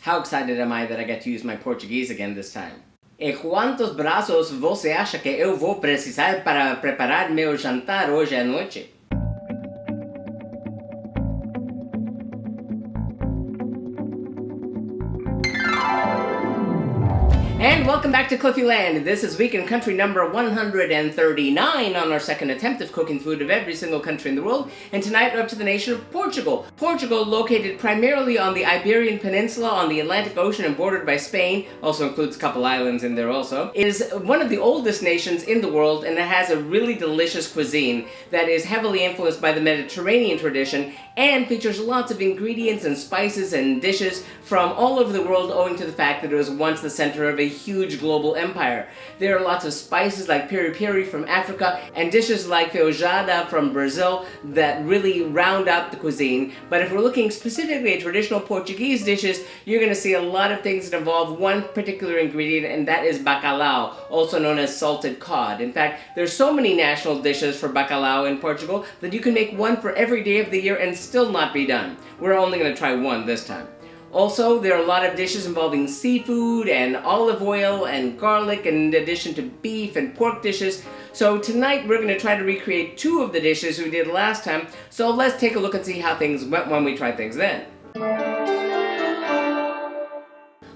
How excited am I that I get to use my Portuguese again this time? E quantos braços você acha que eu vou precisar para preparar meu jantar hoje à noite? And welcome back to Cliffyland. This is Week in Country number 139 on our second attempt of cooking food of every single country in the world. And tonight we're up to the nation of Portugal. Portugal, located primarily on the Iberian Peninsula on the Atlantic Ocean and bordered by Spain, also includes a couple islands in there also, is one of the oldest nations in the world, and it has a really delicious cuisine that is heavily influenced by the Mediterranean tradition and features lots of ingredients and spices and dishes from all over the world, owing to the fact that it was once the center of a huge global empire. There are lots of spices like piri-piri from Africa and dishes like feijoada from Brazil that really round out the cuisine. But if we're looking specifically at traditional Portuguese dishes, you're going to see a lot of things that involve one particular ingredient, and that is bacalhau, also known as salted cod. In fact, there's so many national dishes for bacalhau in Portugal that you can make one for every day of the year and still not be done. We're only going to try one this time. Also, there are a lot of dishes involving seafood and olive oil and garlic, in addition to beef and pork dishes. So tonight we're going to try to recreate two of the dishes we did last time. So let's take a look and see how things went when we tried things then.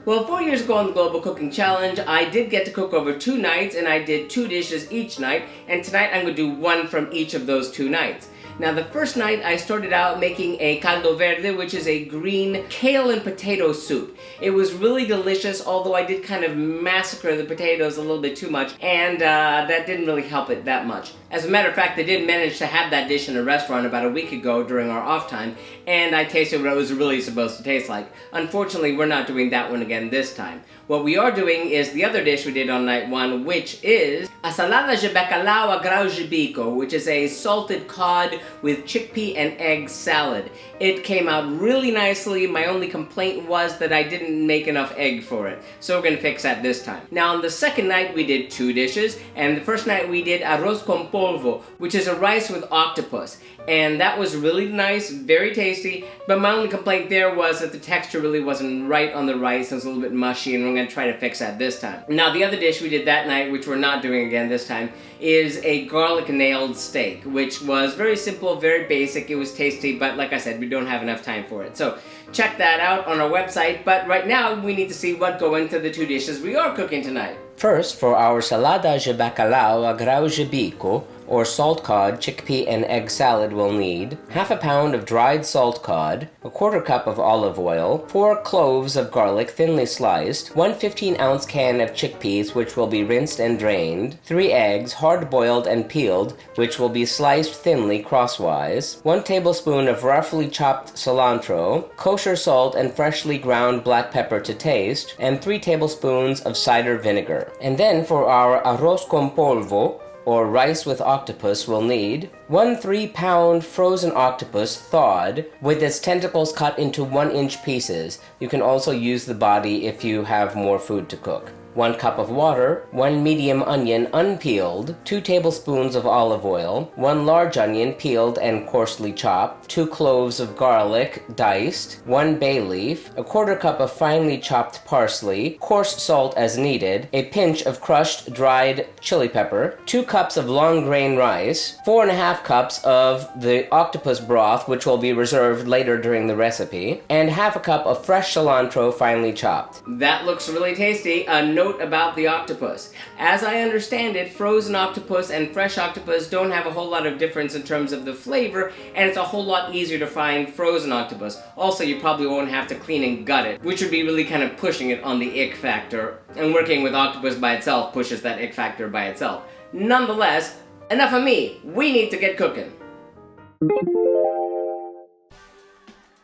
Well, 4 years ago on the Global Cooking Challenge, I did get to cook over 2 nights, and I did 2 dishes each night, and tonight I'm going to do one from each of those 2 nights. Now, the first night I started out making a caldo verde, which is a green kale and potato soup. It was really delicious, although I did kind of massacre the potatoes a little bit too much, and that didn't really help it that much. As a matter of fact, I did manage to have that dish in a restaurant about a week ago during our off time, and I tasted what it was really supposed to taste like. Unfortunately, we're not doing that one again this time. What we are doing is the other dish we did on night 1, which is a Salada de Bacalhau a Grão-de-Bico, which is a salted cod with chickpea and egg salad. It came out really nicely. My only complaint was that I didn't make enough egg for it, so we're going to fix that this time. Now, on the second night we did 2 dishes, and the first night we did Arroz com Polvo, which is a rice with octopus. And that was really nice, very tasty, but my only complaint there was that the texture really wasn't right on the rice. It was a little bit mushy, and we're going to try to fix that this time. Now, the other dish we did that night, which we're not doing again this time, is a garlic nailed steak, which was very simple, very basic. It was tasty, but like I said, we don't have enough time for it. So check that out on our website, but right now we need to see what go into the 2 dishes we are cooking tonight. First, for our Salada de Bacalhau a Grão-de-Bico, or salt cod, chickpea, and egg salad, we'll need half a pound of dried salt cod, a quarter cup of olive oil, 4 cloves of garlic thinly sliced, 1 15-ounce can of chickpeas which will be rinsed and drained, 3 eggs, hard-boiled and peeled, which will be sliced thinly crosswise, 1 tablespoon of roughly chopped cilantro, kosher salt and freshly ground black pepper to taste, and 3 tablespoons of cider vinegar. And then for our arroz con polvo, or rice with octopus, we'll need 1 3-pound frozen octopus thawed with its tentacles cut into 1-inch pieces. You can also use the body if you have more food to cook. 1 cup of water, 1 medium onion unpeeled, 2 tablespoons of olive oil, 1 large onion peeled and coarsely chopped, 2 cloves of garlic diced, 1 bay leaf, a quarter cup of finely chopped parsley, coarse salt as needed, a pinch of crushed dried chili pepper, 2 cups of long grain rice, 4.5 cups of the octopus broth, which will be reserved later during the recipe, and half a cup of fresh cilantro finely chopped. That looks really tasty. Note about the octopus. As I understand it, frozen octopus and fresh octopus don't have a whole lot of difference in terms of the flavor, and it's a whole lot easier to find frozen octopus. Also, you probably won't have to clean and gut it, which would be really kind of pushing it on the ick factor, and working with octopus by itself pushes that ick factor by itself. Nonetheless, enough of me. We need to get cooking.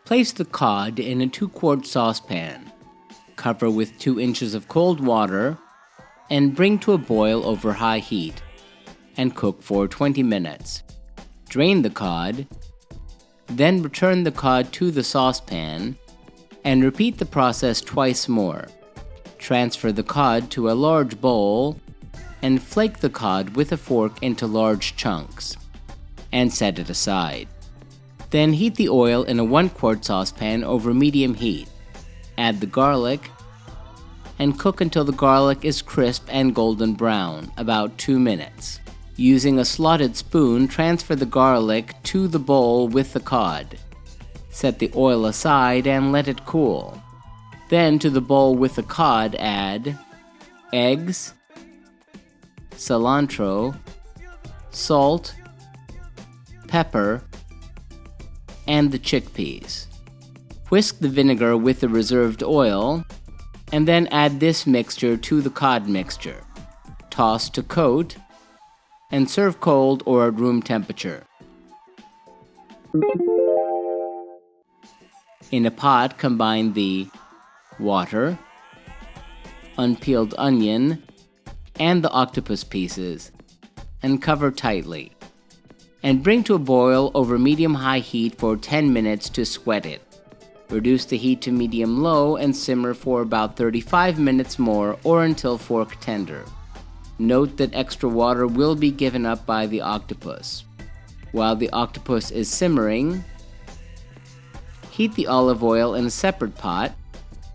Place the cod in a 2-quart saucepan. Cover with 2 inches of cold water and bring to a boil over high heat and cook for 20 minutes. Drain the cod, then return the cod to the saucepan and repeat the process twice more. Transfer the cod to a large bowl and flake the cod with a fork into large chunks and set it aside. Then heat the oil in a 1-quart saucepan over medium heat. Add the garlic and cook until the garlic is crisp and golden brown, about 2 minutes. Using a slotted spoon, transfer the garlic to the bowl with the cod. Set the oil aside and let it cool. Then to the bowl with the cod add eggs, cilantro, salt, pepper, and the chickpeas. Whisk the vinegar with the reserved oil, and then add this mixture to the cod mixture. Toss to coat, and serve cold or at room temperature. In a pot, combine the water, unpeeled onion, and the octopus pieces, and cover tightly. And bring to a boil over medium-high heat for 10 minutes to sweat it. Reduce the heat to medium-low and simmer for about 35 minutes more or until fork tender. Note that extra water will be given up by the octopus. While the octopus is simmering, heat the olive oil in a separate pot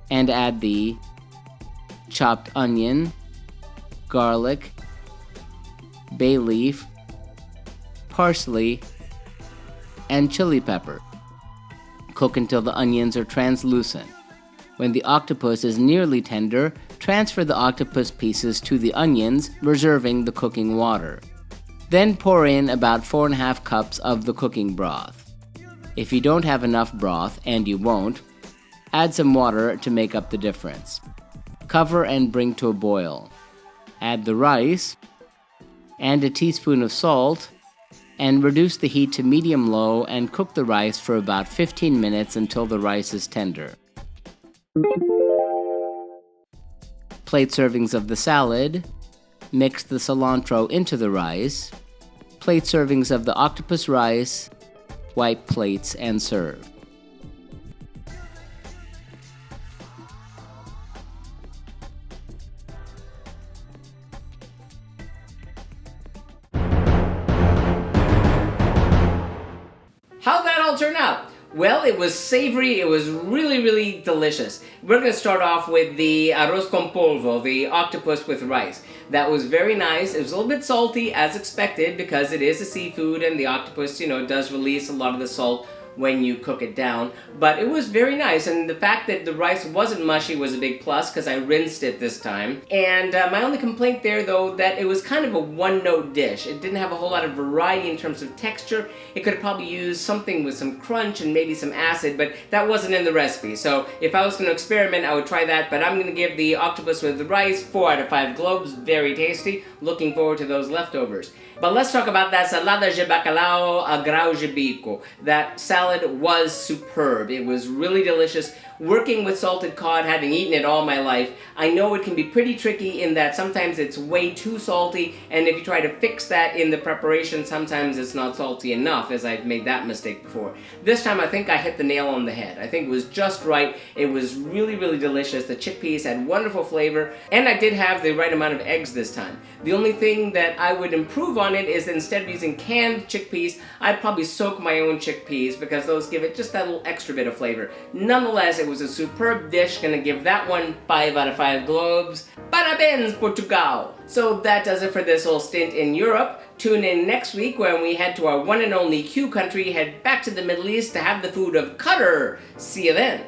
and add the chopped onion, garlic, bay leaf, parsley, and chili pepper. Cook until the onions are translucent. When the octopus is nearly tender, transfer the octopus pieces to the onions, reserving the cooking water. Then pour in about 4.5 cups of the cooking broth. If you don't have enough broth, and you won't, add some water to make up the difference. Cover and bring to a boil. Add the rice and a teaspoon of salt, and reduce the heat to medium-low and cook the rice for about 15 minutes until the rice is tender. Plate servings of the salad. Mix the cilantro into the rice. Plate servings of the octopus rice. Wipe plates and serve. How'd that all turn out? Well, it was savory, it was really delicious. We're going to start off with the Arroz con Polvo, the octopus with rice. That was very nice. It was a little bit salty, as expected, because it is a seafood and the octopus, does release a lot of the salt when you cook it down. But it was very nice, and the fact that the rice wasn't mushy was a big plus because I rinsed it this time. And my only complaint there, though, that it was kind of a one-note dish. It didn't have a whole lot of variety in terms of texture. It could have probably used something with some crunch and maybe some acid, but that wasn't in the recipe. So if I was going to experiment, I would try that, but I'm going to give the octopus with the rice 4 out of 5 globes. Very tasty. Looking forward to those leftovers. But let's talk about that Salada de Bacalhau a Grão-de-Bico. That salad was superb. It was really delicious. Working with salted cod, having eaten it all my life, I know it can be pretty tricky in that sometimes it's way too salty, and if you try to fix that in the preparation, sometimes it's not salty enough, as I've made that mistake before. This time I think I hit the nail on the head. I think it was just right. It was really delicious. The chickpeas had wonderful flavor, and I did have the right amount of eggs this time. The only thing that I would improve on it is that instead of using canned chickpeas, I'd probably soak my own chickpeas because those give it just that little extra bit of flavor. Nonetheless, it was a superb dish. Gonna give that one 5 out of 5 globes. Parabéns, Portugal! So that does it for this whole stint in Europe. Tune in next week when we head to our one and only Q country, head back to the Middle East to have the food of Qatar. See you then.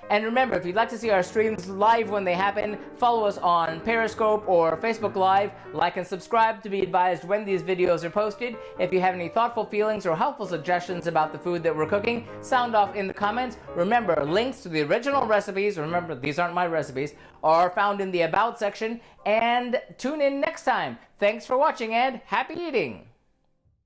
And remember, if you'd like to see our streams live when they happen, follow us on Periscope or Facebook Live. Like and subscribe to be advised when these videos are posted. If you have any thoughtful feelings or helpful suggestions about the food that we're cooking, sound off in the comments. Remember, links to the original recipes, remember these aren't my recipes, are found in the About section. And tune in next time. Thanks for watching and happy eating!